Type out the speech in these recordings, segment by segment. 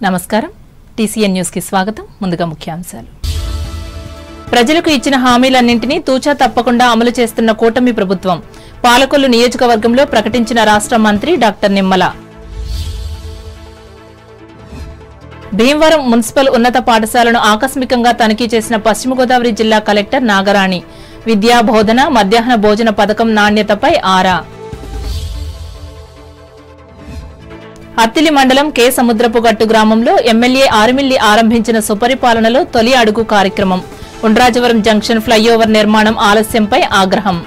నమస్కారం TCN news కి స్వాగతం ముందుగా ముఖ్యాంశాలు ప్రజలకు ఇచ్చిన హామీలన్నింటినీ తూచా తప్పకుండా అమలు చేస్తున్న కూటమి ప్రభుత్వం పాలకొల్లు నియోజకవర్గంలో ప్రకటించిన రాష్ట్ర మంత్రి డాక్టర్ నిమ్మల భీమవరం మున్సిపల్ ఉన్నత పాఠశాలను ఆకస్మికంగా తనిఖీ చేసిన పశ్చిమ గోదావరి జిల్లా కలెక్టర్ నాగరాణి విద్యా బోధన మధ్యాహ్న భోజన పథకం నాణ్యతపై ఆరా అత్తిలి మండలం కె సముద్రపుగట్టు గ్రామంలో ఎమ్మెల్యే ఆరిమిల్లి ఆరంభించిన సుపరిపాలనలో తొలి అడుగు కార్యక్రమం ఉండ్రాజవరం జంక్షన్ ఫ్లైఓవర్ నిర్మాణం ఆలస్యంపై ఆగ్రహం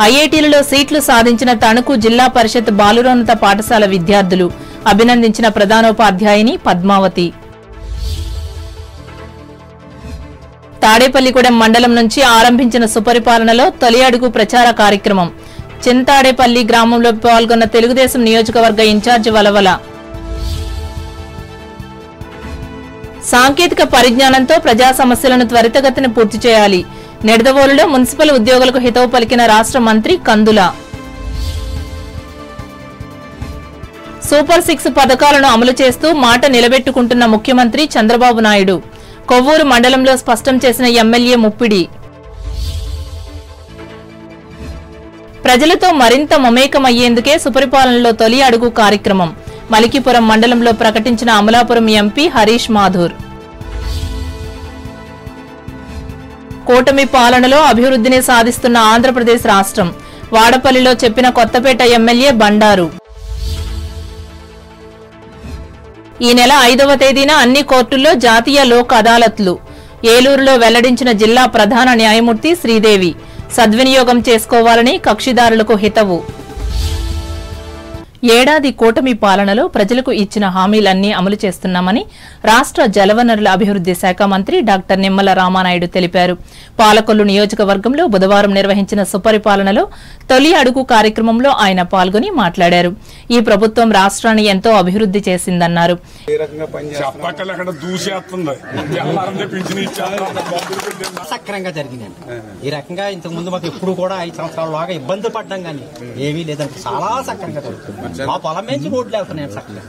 ఐఐటీలలో సీట్లు సాధించిన తణుకు జిల్లా పరిషత్ బాలురోన్నత పాఠశాల విద్యార్థులు అభినందించిన ప్రధానోపాధ్యాయుని పద్మావతి తాడేపల్లిగూడెం మండలం నుంచి ఆరంభించిన సుపరిపాలనలో తొలి అడుగు ప్రచార కార్యక్రమం చింతాడేపల్లి గ్రామంలో పాల్గొన్న తెలుగుదేశం నియోజకవర్గ ఇన్ఛార్జి వలవల సాంకేతిక పరిజ్ఞానంతో ప్రజా సమస్యలను త్వరితగతిన పూర్తి చేయాలి నిడదవోలులో మున్సిపల్ ఉద్యోగులకు హితవు పలికిన రాష్ట్ర మంత్రి కందుల సూపర్ 6 పథకాలను అమలు చేస్తూ మాట నిలబెట్టుకుంటున్న ముఖ్యమంత్రి చంద్రబాబు నాయుడు కొవ్వూరు మండలంలో స్పష్టం చేసిన ఎమ్మెల్యే ముప్పిడి ప్రజలతో మరింత మమేకమయ్యేందుకే సుపరిపాలనలో తొలి అడుగు కార్యక్రమం మలికిపురం మండలంలో ప్రకటించిన అమలాపురం ఎంపీ హరీష్ మాథూర్ కూటమి పాలనలో అభివృద్ధిని సాధిస్తున్న ఆంధ్రప్రదేశ్ రాష్ట్రం వాడపల్లిలో చెప్పిన కొత్తపేట ఎమ్మెల్యే బండారు ఈ నెల 5వ తేదీన అన్ని కోర్టుల్లో జాతీయ లోక్ అదాలత్లు ఏలూరులో వెల్లడించిన జిల్లా ప్రధాన న్యాయమూర్తి శ్రీదేవి సద్వినియోగం చేసుకోవాలని కక్షిదారులకు హితవు ఏడాది కూటమి పాలనలో ప్రజలకు ఇచ్చిన హామీలన్నీ అమలు చేస్తున్నామని రాష్ట్ర జలవనరుల అభివృద్ది శాఖ మంత్రి డాక్టర్ నిమ్మల రామానాయుడు తెలిపారు పాలకొల్లు నియోజకవర్గంలో బుధవారం నిర్వహించిన సుపరిపాలనలో తొలి అడుగు కార్యక్రమంలో ఆయన పాల్గొని మాట్లాడారు ఈ ప్రభుత్వం రాష్ట్రాన్ని ఎంతో అభివృద్ది చేసిందన్నారు సక్రంగా జరిగిందండి ఈ రకంగా ఇంతకు ముందు మాకు ఎప్పుడు కూడా 5 సంవత్సరాలలోగా ఇబ్బంది పడ్డాం కానీ ఏమీ లేదంటే చాలా సక్రంగా జరుగుతుంది మా పొలం నుంచి రోడ్లు వెళ్తున్నాయి చక్కగా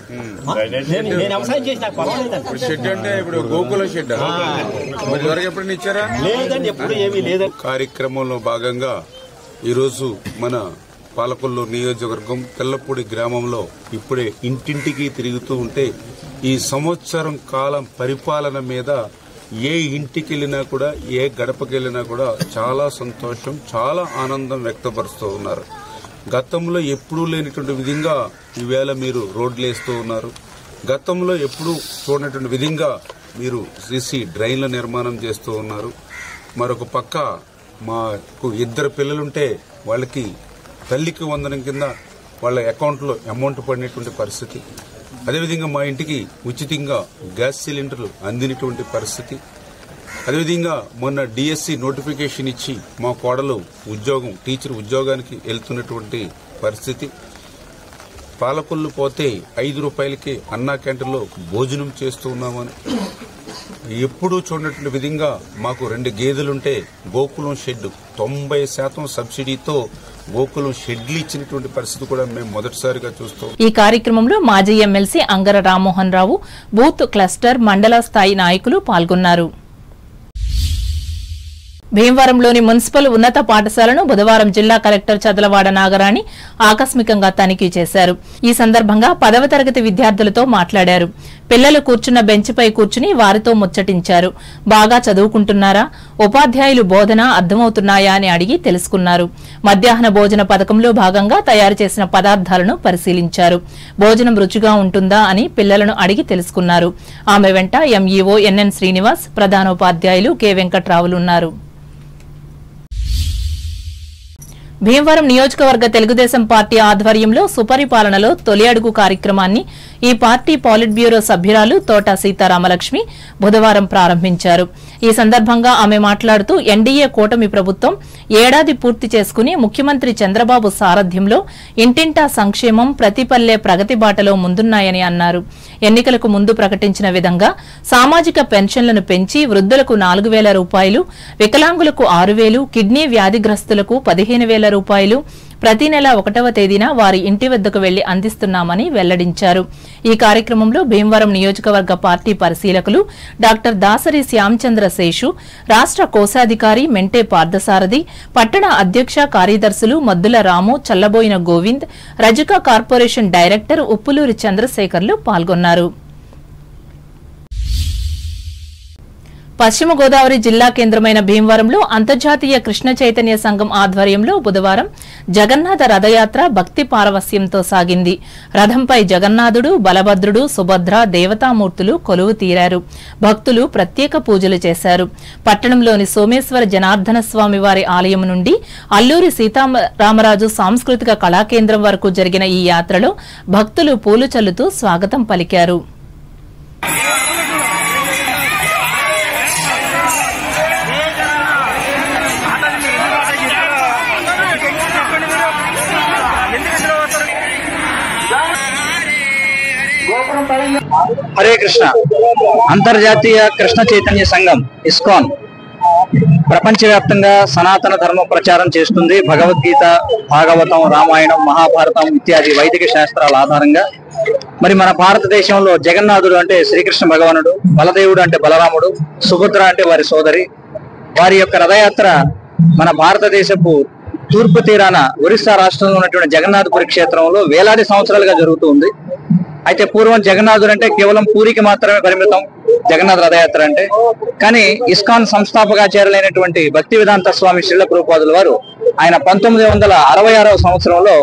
నేను వ్యవసాయం చేసి నాకు పొలం లేదండి షెడ్ అంటే ఇప్పుడు గోకుల షెడ్ ఎప్పుడు ఇచ్చారా లేదండి ఎప్పుడు ఏమీ లేదు కార్యక్రమంలో భాగంగా ఈరోజు మన పాలకొల్లు నియోజకవర్గం తెల్లపూడి గ్రామంలో ఇప్పుడే ఇంటింటికి తిరుగుతూ ఉంటే ఈ సంవత్సరం కాలం పరిపాలన మీద ఏ ఇంటికి వెళ్ళినా కూడా ఏ గడపకి వెళ్ళినా కూడా చాలా సంతోషం చాలా ఆనందం వ్యక్తపరుస్తూ ఉన్నారు గతంలో ఎప్పుడూ లేనిటువంటి విధంగా ఈవేళ మీరు రోడ్లు వేస్తూ ఉన్నారు గతంలో ఎప్పుడూ చూడనటువంటి విధంగా మీరు సీసీ డ్రైన్ల నిర్మాణం చేస్తూ ఉన్నారు మరొక పక్క మాకు 2 పిల్లలుంటే వాళ్ళకి తల్లికి వందనం కింద వాళ్ళ అకౌంట్లో అమౌంట్ పడినటువంటి పరిస్థితి అదేవిధంగా మా ఇంటికి ఉచితంగా గ్యాస్ సిలిండర్లు అందినటువంటి పరిస్థితి అదేవిధంగా మొన్న డిఎస్సి నోటిఫికేషన్ ఇచ్చి మా కోడలు టీచర్ ఉద్యోగానికి వెళ్తున్నటువంటి పరిస్థితి పాలకొల్లు పోతే 5 రూపాయలకి అన్నా క్యాంటీన్లో భోజనం చేస్తూ ఉన్నామని ఎప్పుడూ చూడనటువంటి విధంగా మాకు 2 గేదెలుంటే గోకులం షెడ్ 90% సబ్సిడీతో గోకులం షెడ్లు ఇచ్చినటువంటి పరిస్థితి కూడా మేము మొదటిసారిగా చూస్తాం ఈ కార్యక్రమంలో మాజీ MLC Angara Rammohan Rao booth cluster మండల స్థాయి నాయకులు పాల్గొన్నారు భీమవరంలోని మున్సిపల్ ఉన్నత పాఠశాలను బుధవారం జిల్లా కలెక్టర్ చదలవాడ నాగరాణి ఆకస్మికంగా తనిఖీ చేశారు ఈ సందర్భంగా 10వ తరగతి విద్యార్థులతో మాట్లాడారు పిల్లలు కూర్చున్న బెంచ్పై కూర్చుని వారితో ముచ్చటించారు బాగా చదువుకుంటున్నారా ఉపాధ్యాయులు బోధన అర్థమవుతున్నాయా అని అడిగి తెలుసుకున్నారు మధ్యాహ్న భోజన పథకంలో భాగంగా తయారు చేసిన పదార్థాలను పరిశీలించారు భోజనం రుచిగా ఉంటుందా అని పిల్లలను అడిగి తెలుసుకున్నారు ఆమె వెంట ఎంఈఓ ఎన్ఎన్ శ్రీనివాస్ ప్రధానోపాధ్యాయులు కె వెంకట్రావులు ఉన్నారు భీమవరం నియోజకవర్గ తెలుగుదేశం పార్టీ ఆధ్వర్యంలో సుపరిపాలనలో తొలి అడుగు కార్యక్రమాన్ని ఈ పార్టీ పాలిట్ బ్యూరో సభ్యురాలు తోట సీతారామలక్ష్మి బుధవారం ప్రారంభించారు ఈ సందర్భంగా ఆమె మాట్లాడుతూ ఎన్డీఏ కూటమి ప్రభుత్వం ఏడాది పూర్తి చేసుకుని ముఖ్యమంత్రి చంద్రబాబు సారథ్యంలో ఇంటింటా సంక్షేమం ప్రతి పల్లె ప్రగతి బాటలో ముందున్నాయని అన్నారు ఎన్నికలకు ముందు ప్రకటించిన విధంగా సామాజిక పెన్షన్లను పెంచి వృద్ధులకు 4,000 రూపాయలు వికలాంగులకు 6,000 కిడ్నీ వ్యాధిగ్రస్తులకు 15,000 రూపాయలు ప్రతి నెల 1వ తేదీన వారి ఇంటి వద్దకు వెళ్లి అందిస్తున్నామని వెల్లడించారు. ఈ కార్యక్రమంలో భీమవరం నియోజకవర్గ పార్టీ పరిశీలకులు డాక్టర్ దాసరి శ్యాంచంద్ర శేషు, రాష్ట్ర కోశాధికారి మెంటే పార్థసారథి, పట్టణ అధ్యక్ష కార్యదర్శులు మద్దుల రాము, చల్లబోయిన గోవింద్, రజక కార్పొరేషన్ డైరెక్టర్ ఉప్పులూరి చంద్రశేఖర్లు పాల్గొన్నారు. పశ్చిమ గోదావరి జిల్లా కేంద్రమైన భీమవరంలో అంతర్జాతీయ కృష్ణ చైతన్య సంఘం ఆధ్వర్యంలో బుధవారం జగన్నాథ రథయాత్ర భక్తి పారవస్యంతో సాగింది. రథంపై జగన్నాథుడు, బలభద్రుడు, సుభద్ర, దేవతామూర్తులు కొలువు తీరారు. భక్తులు ప్రత్యేక పూజలు చేశారు. పట్టణంలోని సోమేశ్వర జనార్దన స్వామి వారి ఆలయం నుండి అల్లూరి సీతారామరాజు సాంస్కృతిక కళాకేంద్రం వరకు జరిగిన ఈ యాత్రలో భక్తులు పూలు చల్లుతూ స్వాగతం పలికారు. హరే కృష్ణ. అంతర్జాతీయ కృష్ణ చైతన్య సంఘం ఇస్కాన్ ప్రపంచవ్యాప్తంగా సనాతన ధర్మ ప్రచారం చేస్తుంది. భగవద్గీత, భాగవతం, రామాయణం, మహాభారతం ఇత్యాది వైదిక శాస్త్రాల ఆధారంగా మరి మన భారతదేశంలో జగన్నాథుడు అంటే శ్రీకృష్ణ భగవానుడు, బలదేవుడు అంటే బలరాముడు, సుభద్ర అంటే వారి సోదరి, వారి యొక్క రథయాత్ర మన భారతదేశపు తూర్పు తీరాన ఒరిస్సా రాష్ట్రంలో ఉన్నటువంటి జగన్నాథపురి క్షేత్రంలో వేలాది సంవత్సరాలుగా జరుగుతూ ఉంది. అయితే పూర్వం జగన్నాథుడు అంటే కేవలం పూరికి మాత్రమే పరిమితం జగన్నాథ రథయాత్ర అంటే. కానీ ఇస్కాన్ సంస్థాపకాచార్యులైనటువంటి భక్తి వేదాంత స్వామి శ్రీల ప్రభుపాదుల వారు ఆయన 1966వ సంవత్సరంలో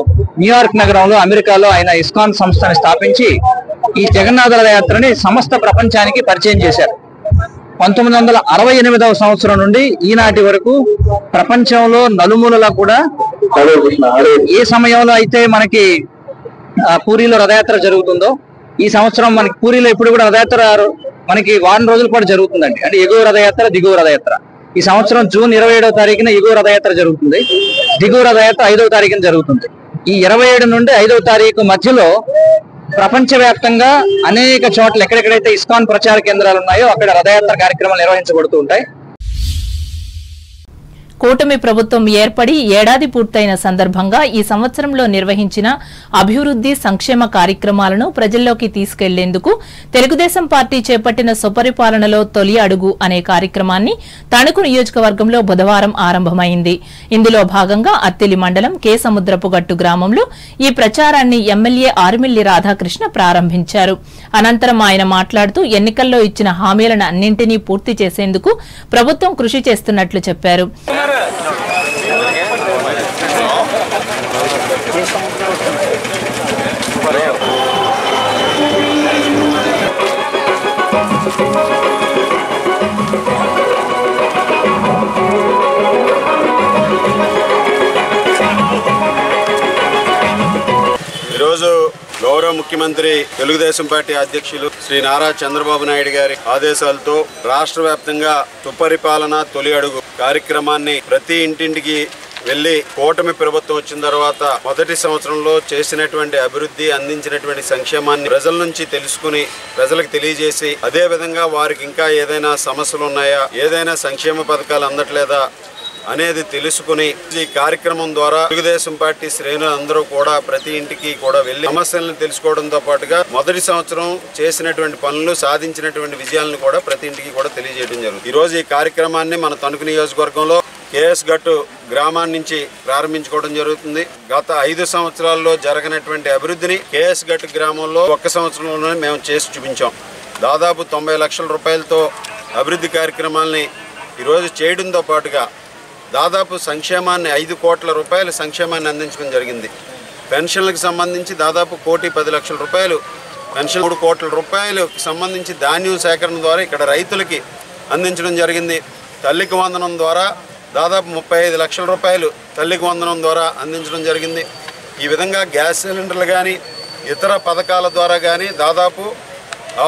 న్యూయార్క్ నగరంలో అమెరికాలో ఆయన ఇస్కాన్ సంస్థని స్థాపించి ఈ జగన్నాథ రథయాత్రని సమస్త ప్రపంచానికి పరిచయం చేశారు. 1968వ సంవత్సరం నుండి ఈనాటి వరకు ప్రపంచంలో నలుమూలలా కూడా ఏ సమయంలో అయితే మనకి పూరిలో రథయాత్ర జరుగుతుందో, ఈ సంవత్సరం మనకి పూరిలో ఇప్పుడు కూడా రథయాత్ర మనకి వారం రోజుల పాటు జరుగుతుందండి. అంటే ఎగువ రథయాత్ర, దిగువ రథయాత్ర. ఈ సంవత్సరం జూన్ 27వ తారీఖున ఎగువ రథయాత్ర జరుగుతుంది, దిగువ రథయాత్ర 5వ తారీఖున జరుగుతుంది. ఈ 27 నుండి 5వ తారీఖు మధ్యలో ప్రపంచవ్యాప్తంగా అనేక చోట్ల ఎక్కడెక్కడైతే ఇస్కాన్ ప్రచార కేంద్రాలు ఉన్నాయో అక్కడ రథయాత్ర కార్యక్రమాలు నిర్వహించబడుతూ ఉంటాయి. కూటమి ప్రభుత్వం ఏర్పడి ఏడాది పూర్తయిన సందర్భంగా ఈ సంవత్సరంలో నిర్వహించిన అభివృద్ది సంక్షేమ కార్యక్రమాలను ప్రజల్లోకి తీసుకెళ్లేందుకు తెలుగుదేశం పార్టీ చేపట్టిన సుపరిపాలనలో తొలి అడుగు అనే కార్యక్రమాన్ని తణుకు నియోజకవర్గంలో బుధవారం ఆరంభమైంది. ఇందులో భాగంగా అత్తిలి మండలం కె సముద్రపుగట్టు గ్రామంలో ఈ ప్రచారాన్ని ఎమ్మెల్యే ఆర్మిల్లి రాధాకృష్ణ ప్రారంభించారు. అనంతరం ఆయన మాట్లాడుతూ ఎన్నికల్లో ఇచ్చిన హామీలను అన్నింటినీ పూర్తి చేసేందుకు ప్రభుత్వం కృషి చేస్తున్నట్లు చెప్పారు. ఈరోజు గౌరవ ముఖ్యమంత్రి తెలుగుదేశం పార్టీ అధ్యక్షులు శ్రీ నారా చంద్రబాబు నాయుడు గారి ఆదేశాలతో రాష్ట్ర వ్యాప్తంగా సుపరిపాలన తొలి అడుగు కార్యక్రమాన్ని ప్రతి ఇంటింటికి వెళ్లి కూటమి ప్రభుత్వం వచ్చిన తర్వాత మొదటి సంవత్సరంలో చేసినటువంటి అభివృద్ధి, అందించినటువంటి సంక్షేమాన్ని ప్రజల నుంచి తెలుసుకుని ప్రజలకు తెలియజేసి, అదే విధంగా వారికి ఇంకా ఏదైనా సమస్యలు ఉన్నాయా, ఏదైనా సంక్షేమ పథకాలు అందట్లేదా అనేది తెలుసుకుని ఈ కార్యక్రమం ద్వారా తెలుగుదేశం పార్టీ శ్రేణులందరూ కూడా ప్రతి ఇంటికి కూడా వెళ్లి సమస్యలను తెలుసుకోవడంతో పాటుగా మొదటి సంవత్సరం చేసినటువంటి పనులు, సాధించినటువంటి విజయాలను కూడా ప్రతి ఇంటికి కూడా తెలియజేయడం జరుగుతుంది. ఈ రోజు ఈ కార్యక్రమాన్ని మన తణుకు నియోజకవర్గంలో కేఎస్ గట్టు గ్రామాన్ని నుంచి ప్రారంభించుకోవడం జరుగుతుంది. గత 5 సంవత్సరాల్లో జరగనటువంటి అభివృద్ధిని కేఎస్ గట్టు గ్రామంలో ఒక్క సంవత్సరంలోనే మేము చేసి చూపించాం. దాదాపు 90 లక్షల రూపాయలతో అభివృద్ధి కార్యక్రమాలని ఈరోజు చేయడంతో పాటుగా దాదాపు సంక్షేమాన్ని 5 కోట్ల రూపాయల సంక్షేమాన్ని అందించడం జరిగింది. పెన్షన్లకు సంబంధించి దాదాపు 1,10,00,000 రూపాయలు పెన్షన్, 3 కోట్ల రూపాయలకు సంబంధించి ధాన్యం సేకరణ ద్వారా ఇక్కడ రైతులకి అందించడం జరిగింది. తల్లికి వందనం ద్వారా దాదాపు 35 లక్షల రూపాయలు తల్లికి వందనం ద్వారా అందించడం జరిగింది. ఈ విధంగా గ్యాస్ సిలిండర్లు కానీ ఇతర పథకాల ద్వారా కానీ దాదాపు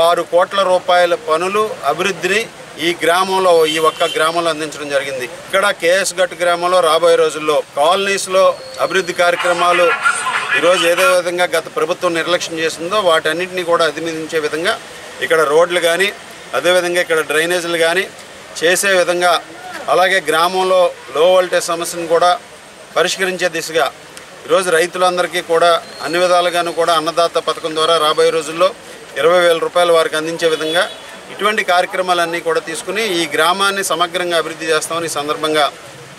6 కోట్ల రూపాయల పనులు, అభివృద్ధిని ఈ గ్రామంలో, ఈ ఒక్క గ్రామంలో అందించడం జరిగింది. ఇక్కడ కేఎస్ గట్టు గ్రామంలో రాబోయే రోజుల్లో కాలనీస్లో అభివృద్ధి కార్యక్రమాలు ఈరోజు ఏదో విధంగా గత ప్రభుత్వం నిర్లక్ష్యం చేసిందో వాటన్నింటినీ కూడా అధిగమించే విధంగా ఇక్కడ రోడ్లు కానీ, అదేవిధంగా ఇక్కడ డ్రైనేజీలు కానీ చేసే విధంగా, అలాగే గ్రామంలో లో వోల్టేజ్ సమస్యను కూడా పరిష్కరించే దిశగా ఈరోజు రైతులందరికీ కూడా అన్ని విధాలుగాను కూడా అన్నదాత పథకం ద్వారా రాబోయే రోజుల్లో 20,000 రూపాయలు వారికి అందించే విధంగా ఇటువంటి కార్యక్రమాలన్నీ కూడా తీసుకుని ఈ గ్రామాన్ని సమగ్రంగా అభివృద్ధి చేస్తామని ఈ సందర్భంగా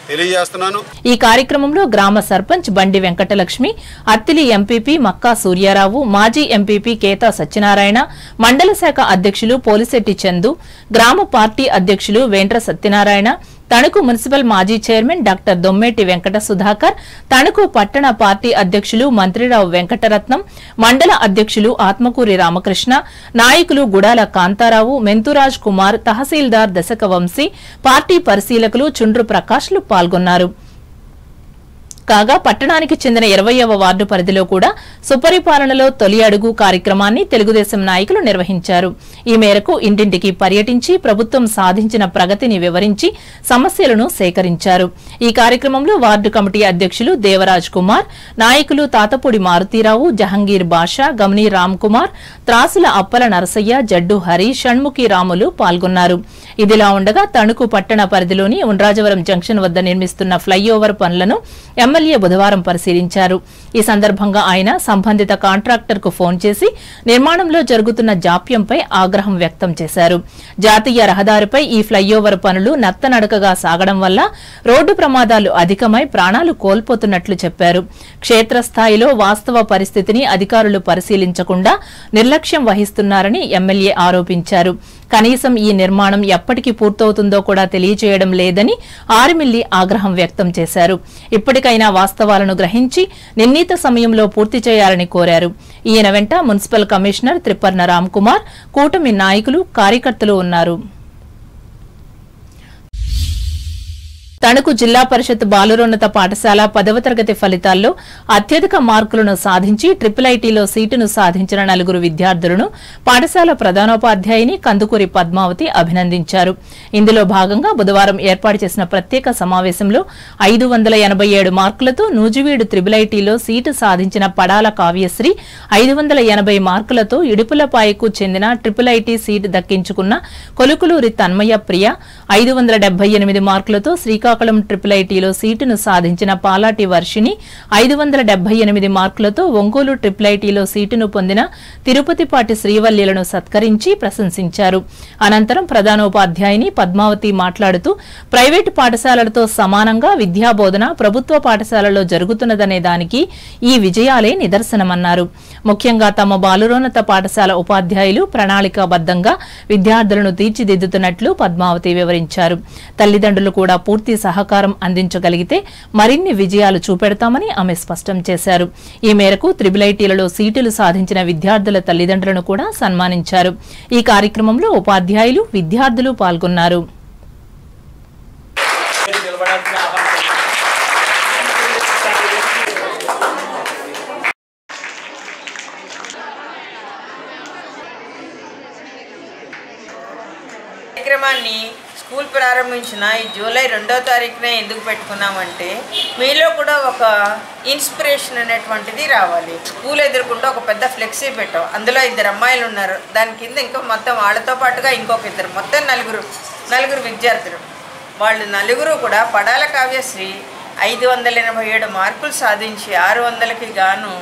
తెలియజేస్తున్నాను. ఈ కార్యక్రమంలో గ్రామ సర్పంచ్ బండి వెంకటలక్ష్మి, అత్తిలి ఎంపీపీ మక్కా సూర్యారావు, మాజీ ఎంపీపీ కేతా సత్యనారాయణ, మండల శాఖ అధ్యక్షులు పోలిశెట్టి చందు, గ్రామ పార్టీ అధ్యక్షులు వేంట్ర సత్యనారాయణ, తణుకు మున్సిపల్ మాజీ చైర్మన్ డాక్టర్ దొమ్మేటి వెంకట సుధాకర్, తణుకు పట్టణ పార్టీ అధ్యక్షులు మంత్రిరావు వెంకటరత్నం, మండల అధ్యక్షులు ఆత్మకూరి రామకృష్ణ, నాయకులు గుడాల కాంతారావు, మెంతురాజ్ కుమార్, తహసీల్దార్ దశక వంశీ, పార్టీ పరిశీలకులు చుండ్రు ప్రకాష్లు పాల్గొన్నారు. కాగా పట్టణానికి చెందిన 20వ వార్డు పరిధిలో కూడా సుపరిపాలనలో తొలి అడుగు కార్యక్రమాన్ని తెలుగుదేశం నాయకులు నిర్వహించారు. ఈ మేరకు ఇంటింటికి పర్యటించి ప్రభుత్వం సాధించిన ప్రగతిని వివరించి సమస్యలను సేకరించారు. ఈ కార్యక్రమంలో వార్డు కమిటీ అధ్యక్షులు దేవరాజ్ కుమార్, నాయకులు తాతపూడి మారుతీరావు, జహంగీర్ బాషా, గమనీ రామ్ కుమార్, త్రాసుల అప్పల నరసయ్య, జడ్డు హరి, షణ్ముఖి రాములు పాల్గొన్నారు. ఇదిలా ఉండగా తణుకు పట్టణ పరిధిలోని ఉండ్రాజవరం జంక్షన్ వద్ద నిర్మిస్తున్న ఫ్లైఓవర్ పనులను ఎమ్మెల్యే బుధవారం పరిశీలించారు. ఈ సందర్భంగా ఆయన సంబంధిత కాంట్రాక్టర్ కు ఫోన్ చేసి నిర్మాణంలో జరుగుతున్న జాప్యంపై ఆగ్రహం వ్యక్తం చేశారు. జాతీయ రహదారిపై ఈ ఫ్లైఓవర్ పనులు నత్తనడకగా సాగడం వల్ల రోడ్డు ప్రమాదాలు అధికమై ప్రాణాలు కోల్పోతున్నట్లు చెప్పారు. క్షేత్రస్థాయిలో వాస్తవ పరిస్థితిని అధికారులు పరిశీలించకుండా నిర్లక్ష్యం వహిస్తున్నారని ఎమ్మెల్యే ఆరోపించారు. కనీసం ఈ నిర్మాణం ఎప్పటికి పూర్తవుతుందో కూడా తెలియజేయడం లేదని ఆర్మిల్లి ఆగ్రహం వ్యక్తం చేశారు. ఇప్పటికైనా వాస్తవాలను గ్రహించి నిర్ణీత సమయంలో పూర్తి చేయాలని కోరారు. ఈయన వెంట మున్సిపల్ కమిషనర్ త్రిపర్ణ రామ్ కుమార్, కూటమి నాయకులు, కార్యకర్తలు ఉన్నారు. తణుకు జిల్లా పరిషత్ బాలురోన్నత పాఠశాల 10వ తరగతి ఫలితాల్లో అత్యధిక మార్కులను సాధించి ఐఐటీలో సీటును సాధించిన 4 విద్యార్థులను పాఠశాల ప్రధానోపాధ్యాయుని కందుకూరి పద్మావతి అభినందించారు. ఇందులో భాగంగా బుధవారం ఏర్పాటు చేసిన ప్రత్యేక సమావేశంలో 587 మార్కులతో నూజివీడు ఐఐటీలో సీటు సాధించిన పడాల కావ్యశ్రీ, 580 మార్కులతో ఇడుపులపాయకు చెందిన ఐఐటీ సీటు దక్కించుకున్న కొలుకులూరి తన్మయ ప్రియ, 578 మార్కులతో శ్రీకాకుళం ఐఐటీలో సీటును సాధించిన పాలాటి వర్షిని, 578 మార్కులతో ఒంగోలు ఐఐటీలో సీటును పొందిన తిరుపతిపాటి శ్రీవల్లిలను సత్కరించి ప్రశంసించారు. అనంతరం ప్రధానోపాధ్యాయుని పద్మావతి మాట్లాడుతూ ప్రైవేటు పాఠశాలలతో సమానంగా విద్యాబోధన ప్రభుత్వ పాఠశాలలో జరుగుతున్నదనే దానికి ఈ విజయాలే నిదర్శనమన్నారు. ముఖ్యంగా తమ బాలురోన్నత పాఠశాల ఉపాధ్యాయులు ప్రణాళికాబద్దంగా విద్యార్థులను తీర్చిదిద్దుతున్నట్లు పద్మావతి వివరించారు. తల్లిదండ్రులు కూడా పూర్తి సహకారం అందించగలిగితే మరిన్ని విజయాలు చూపెడతామని ఆమె స్పష్టం చేశారు. ఈ మేరకు ఐఐటీలలో సీటులు సాధించిన విద్యార్థుల తల్లిదండ్రులను కూడా సన్మానించారు. ఈ కార్యక్రమంలో ఉపాధ్యాయులు, విద్యార్థులు పాల్గొన్నారు. కార్యక్రమాన్ని స్కూల్ ప్రారంభించిన ఈ జూలై 2వ తారీఖున ఎందుకు పెట్టుకున్నామంటే మీలో కూడా ఒక ఇన్స్పిరేషన్ అనేటువంటిది రావాలి. స్కూల్ ఎదుర్కొంటూ ఒక పెద్ద ఫ్లెక్సీ పెట్టాం. అందులో 2 అమ్మాయిలు ఉన్నారు. దాని కింద ఇంకా మొత్తం వాళ్ళతో పాటుగా ఇంకొక 2, మొత్తం 4 విద్యార్థులు. వాళ్ళు 4 కూడా పడాల కావ్యశ్రీ 587 మార్కులు సాధించి 600కి గాను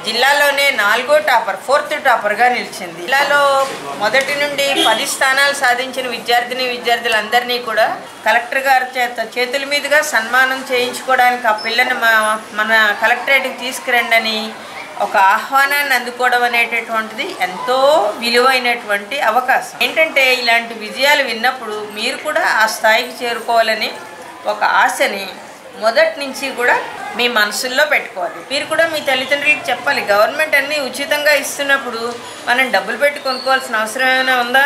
జిల్లాలోనే 4వ టాపర్, 4th టాపర్గా నిలిచింది. జిల్లాలో మొదటి నుండి 10 స్థానాలు సాధించిన విద్యార్థులందరినీ కూడా కలెక్టర్ గారి చేతుల మీదుగా సన్మానం చేయించుకోవడానికి ఆ పిల్లని మన కలెక్టరేట్కి తీసుకురండి అని ఒక ఆహ్వానాన్ని అందుకోవడం అనేటటువంటిది ఎంతో విలువైనటువంటి అవకాశం. ఏంటంటే ఇలాంటి విజయాలు విన్నప్పుడు మీరు కూడా ఆ స్థాయికి చేరుకోవాలని ఒక ఆశని మొదటి నుంచి కూడా మీ మనసుల్లో పెట్టుకోవాలి. మీరు కూడా మీ తల్లిదండ్రులకు చెప్పాలి, గవర్నమెంట్ అన్నీ ఉచితంగా ఇస్తున్నప్పుడు మనం డబ్బులు పెట్టి కొనుక్కోవాల్సిన అవసరం ఏమైనా ఉందా?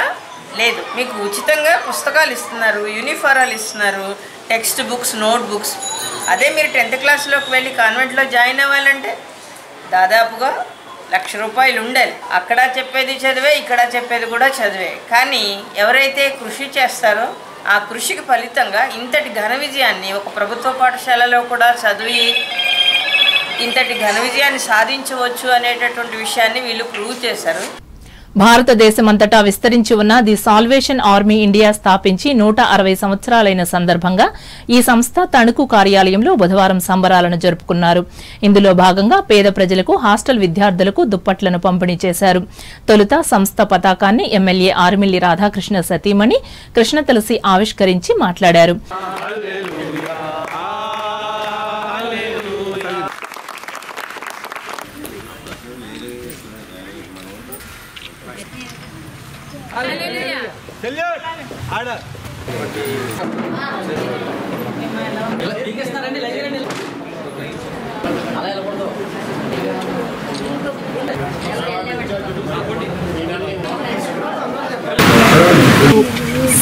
లేదు. మీకు ఉచితంగా పుస్తకాలు ఇస్తున్నారు, యూనిఫారాలు ఇస్తున్నారు, టెక్స్ట్ బుక్స్, నోట్ బుక్స్. అదే మీరు 10th క్లాస్లోకి వెళ్ళి కాన్వెంట్లో జాయిన్ అవ్వాలంటే దాదాపుగా 1,00,000 రూపాయలు ఉండాలి. అక్కడ చెప్పేది చదివే, ఇక్కడ చెప్పేది కూడా చదివే. కానీ ఎవరైతే కృషి చేస్తారో ఆ కృషికి ఫలితంగా ఇంతటి ఘన విజయాన్ని ఒక ప్రభుత్వ పాఠశాలలో కూడా చదివి ఇంతటి ఘన విజయాన్ని సాధించవచ్చు అనేటటువంటి విషయాన్ని వీళ్ళు ప్రూవ్ చేశారు. భారతదేశమంతటా విస్తరించి ఉన్న ది సాల్వేషన్ ఆర్మీ ఇండియా స్థాపించి 160 సంవత్సరాలైన సందర్భంగా ఈ సంస్థ తణుకు కార్యాలయంలో బుధవారం సంబరాలను జరుపుకున్నారు. ఇందులో భాగంగా పేద ప్రజలకు హాస్టల్ విద్యార్థులకు దుప్పట్లను పంపిణీ చేశారు. తొలుత సంస్థ పతాకాన్ని ఎమ్మెల్యే ఆర్మిల్లి రాధాకృష్ణ సతీమణి కృష్ణ తులసి ఆవిష్కరించి మాట్లాడారు.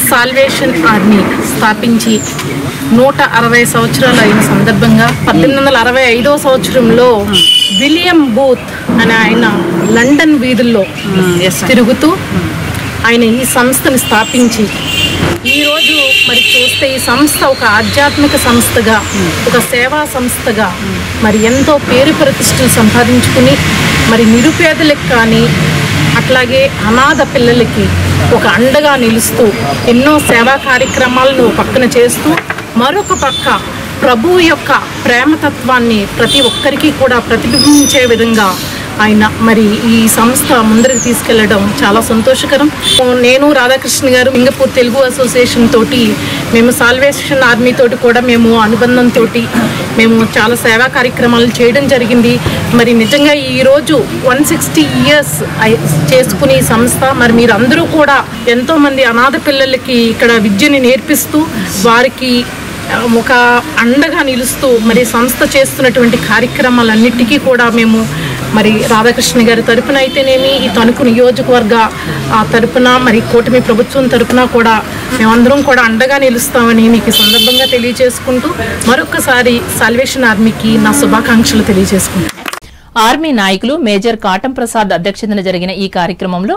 సాల్వేషన్ ఆర్మీ స్థాపించి 160 సంవత్సరాలు అయిన సందర్భంగా 1865వ సంవత్సరంలో విలియం బూత్ అనే ఆయన లండన్ వీధుల్లో తిరుగుతూ ఆయన ఈ సంస్థను స్థాపించి ఈరోజు మరి చూస్తే ఈ సంస్థ ఒక ఆధ్యాత్మిక సంస్థగా, ఒక సేవా సంస్థగా మరి ఎంతో పేరు ప్రతిష్టలు సంపాదించుకుని మరి నిరుపేదలకు కానీ అట్లాగే అనాథ పిల్లలకి ఒక అండగా నిలుస్తూ ఎన్నో సేవా కార్యక్రమాలను పక్కన చేస్తూ మరొక పక్క ప్రభువు యొక్క ప్రేమతత్వాన్ని ప్రతి ఒక్కరికి కూడా ప్రతిబింబించే విధంగా ఆయన మరి ఈ సంస్థ ముందరికి తీసుకెళ్లడం చాలా సంతోషకరం. నేను రాధాకృష్ణ గారు సింగపూర్ తెలుగు అసోసియేషన్ తోటి మేము సాల్వేషన్ ఆర్మీ తోటి కూడా మేము అనుబంధంతో మేము చాలా సేవా కార్యక్రమాలు చేయడం జరిగింది. మరి నిజంగా ఈరోజు 160 years చేసుకుని ఈ సంస్థ మరి మీరందరూ కూడా ఎంతోమంది అనాథ పిల్లలకి ఇక్కడ విద్యని నేర్పిస్తూ వారికి ఒక అండగా నిలుస్తూ మరి సంస్థ చేస్తున్నటువంటి కార్యక్రమాలన్నిటికీ కూడా మేము మరి రాధాకృష్ణ గారి తరపున అయితేనేమి ఈ తణుకు నియోజకవర్గ తరపున మరి కూటమి ప్రభుత్వం తరపున కూడా మేమందరం కూడా అండగా నిలుస్తామని మీకు సందర్భంగా తెలియజేసుకుంటూ మరొకసారి సాల్వేషన్ ఆర్మీకి నా శుభాకాంక్షలు తెలియజేసుకుంటాను. ఆర్మీ నాయకులు మేజర్ కాటం ప్రసాద్ అధ్యక్షతన జరిగిన ఈ కార్యక్రమంలో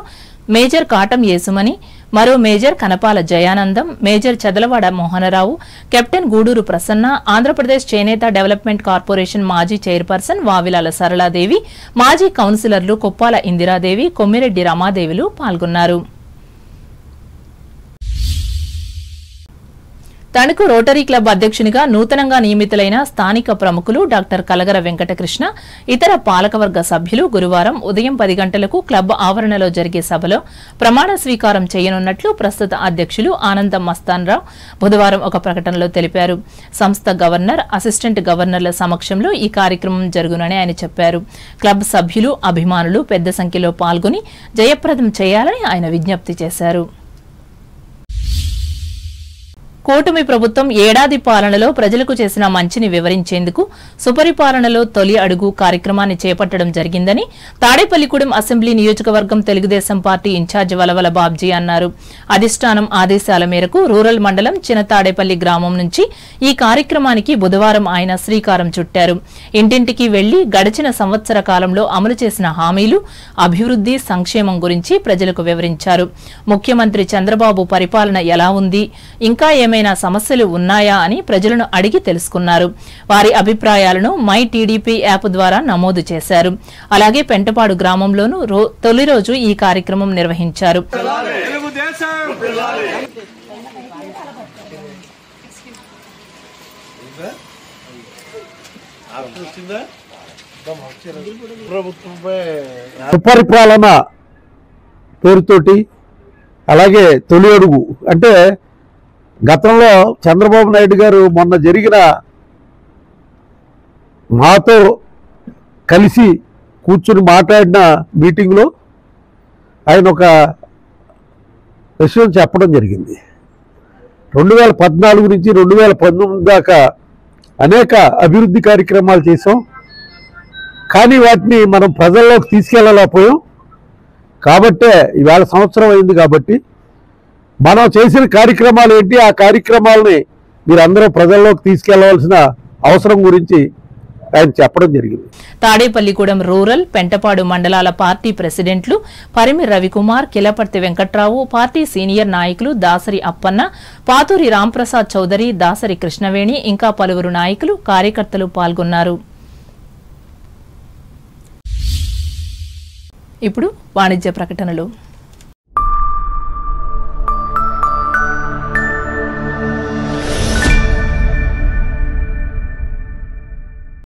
మేజర్ కాటం యేసుమణి, మరో major Kanapala Jayanandam, major Chadalavada Mohanarao, captain Guduru Prasanna, Andhra Pradesh చేనేత డెవలప్మెంట్ కార్పొరేషన్ మాజీ చైర్పర్సన్ వావిలాల సరళాదేవి, మాజీ కౌన్సిలర్లు కొప్పాల ఇందిరాదేవి, కొమ్మిరెడ్డి రమాదేవిలు పాల్గొన్నారు. తణుకు రోటరీ క్లబ్ అధ్యక్షునిగా నూతనంగా నియమితులైన స్థానిక ప్రముఖులు డాక్టర్ కలగర వెంకటకృష్ణ, ఇతర పాలకవర్గ సభ్యులు గురువారం ఉదయం 10 గంటలకు క్లబ్ ఆవరణలో జరిగే సభలో ప్రమాణ స్వీకారం చేయనున్నట్లు ప్రస్తుత అధ్యక్షులు ఆనందం మస్తాన్రావు బుధవారం ఒక ప్రకటనలో తెలిపారు. సంస్థ గవర్నర్, అసిస్టెంట్ గవర్నర్ల సమక్షంలో ఈ కార్యక్రమం జరుగునని ఆయన చెప్పారు. క్లబ్ సభ్యులు, అభిమానులు పెద్ద సంఖ్యలో పాల్గొని జయప్రదం చేయాలని ఆయన విజ్ఞప్తి చేశారు. కూటమి ప్రభుత్వం ఏడాది పాలనలో ప్రజలకు చేసిన మంచిని వివరించేందుకు సుపరిపాలనలో తొలి అడుగు కార్యక్రమాన్ని చేపట్టడం జరిగిందని తాడేపల్లిగూడెం అసెంబ్లీ నియోజకవర్గం తెలుగుదేశం పార్టీ ఇన్ఛార్జ్ వలవల బాబ్జీ అన్నారు. అధిష్టానం ఆదేశాల మేరకు రూరల్ మండలం చినతాడేపల్లి గ్రామం నుంచి ఈ కార్యక్రమానికి బుధవారం ఆయన శ్రీకారం చుట్టారు. ఇంటింటికి వెళ్లి గడిచిన సంవత్సర కాలంలో అమలు చేసిన హామీలు, అభివృద్ది, సంక్షేమం గురించి ప్రజలకు వివరించారు. ముఖ్యమంత్రి చంద్రబాబు పరిపాలన ఎలా ఉంది, ఇంకా ఏమైనా సమస్యలు ఉన్నాయా అని ప్రజలను అడిగి తెలుసుకున్నారు. వారి అభిప్రాయాలను మై టీడీపీ యాప్ ద్వారా నమోదు చేశారు. అలాగే పెంటపాడు గ్రామంలోనూ తొలి రోజు ఈ కార్యక్రమం నిర్వహించారు. సుపరిపాలన పేరుతోటి అలాగే తొలి అడుగు అంటే గతంలో చంద్రబాబు నాయుడు గారు మొన్న జరిగిన మాతో కలిసి కూర్చుని మాట్లాడిన మీటింగ్లో ఆయన ఒక విషయం చెప్పడం జరిగింది. 2014 నుంచి 2019 దాకా అనేక అభివృద్ధి కార్యక్రమాలు చేసాం, కానీ వాటిని మనం ప్రజల్లోకి తీసుకెళ్ళలేకపోయాం. కాబట్టే ఇవాళ సంవత్సరం అయింది కాబట్టి మనం చేసిన కార్యక్రమాలు ఏంటి, ఆ కార్యక్రమాలని మీరందరూ ప్రజల్లోకి తీసుకెళ్లవలసిన అవసరం గురించి ఆయన చెప్పడం జరిగింది. తాడేపల్లిగూడెం రూరల్, పెంటపాడు మండలాల పార్టీ ప్రెసిడెంట్లు పరిమి రవికుమార్, కిలపర్తి వెంకట్రావు, పార్టీ సీనియర్ నాయకులు దాసరి అప్పన్న, పాతూరి రాంప్రసాద్ చౌదరి, దాసరి కృష్ణవేణి ఇంకా పలువురు నాయకులు, కార్యకర్తలు పాల్గొన్నారు. ఇప్పుడు వాణిజ్య ప్రకటనలు.